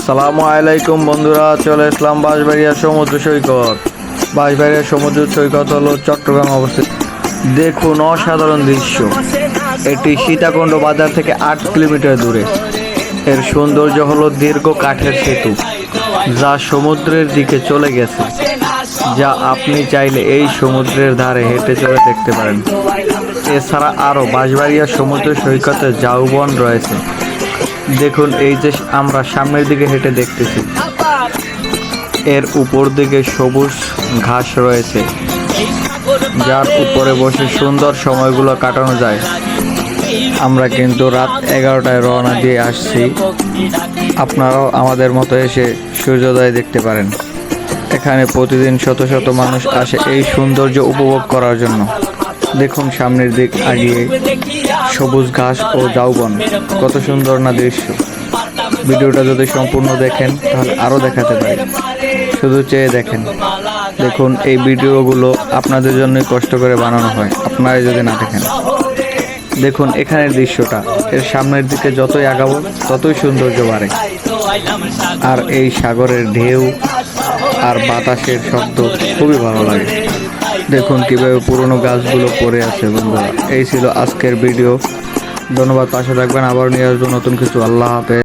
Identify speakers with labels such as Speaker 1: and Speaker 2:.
Speaker 1: আসসালামু আলাইকুম বন্ধুরা, চলে আসলাম বাঁশবাড়িয়া সমুদ্র সৈকত। বাঁশবাড়িয়া সমুদ্র সৈকত হলো চট্টগ্রাম অবস্থিত। দেখুন অসাধারণ দৃশ্য। এটি সীতাকুণ্ড বাজার থেকে 8 কিলোমিটার দূরে। এর সৌন্দর্য হলো দীর্ঘ কাঠের সেতু যা সমুদ্রের দিকে চলে গেছে, যা আপনি চাইলে এই সমুদ্রের ধারে হেঁটে চলে দেখতে পারেন। এছাড়া আরও বাঁশবাড়িয়া সমুদ্র সৈকতে ঝাউবন রয়েছে। দেখুন, এই যে আমরা সামনের দিকে হেঁটে দেখতেছি, এর উপর দিকে সবুজ ঘাস রয়েছে, যার উপরে বসে সুন্দর সময়গুলো কাটানো যায়। আমরা কিন্তু রাত 11টায় রওনা দিয়ে আসছি। আপনারাও আমাদের মতো এসে সূর্যোদয় দেখতে পারেন। এখানে প্রতিদিন শত শত মানুষ আসে এই সৌন্দর্য উপভোগ করার জন্য। দেখুন সামনের দিক আগিয়ে সবুজ ঘাস ও ঝাউবন, কত সুন্দর না দৃশ্য। ভিডিওটা যদি সম্পূর্ণ দেখেন তাহলে আরও দেখাতে পারি, শুধু চেয়ে দেখেন। দেখুন, এই ভিডিওগুলো আপনাদের জন্যই কষ্ট করে বানানো হয়, আপনারা যদি না দেখেন। দেখুন এখানের দৃশ্যটা, এর সামনের দিকে যতই আগাবো ততই সৌন্দর্য বাড়ে। আর এই সাগরের ঢেউ আর বাতাসের শব্দ খুবই ভালো লাগে। দেখুন কিভাবে পুরনো গাছগুলো পড়ে আছে। বন্ধুরা, এই ছিল আজকের ভিডিও। ধন্যবাদ, পাশে থাকবেন। আবার নিয়ে আসবো নতুন কিছু। আল্লাহ হাফেজ।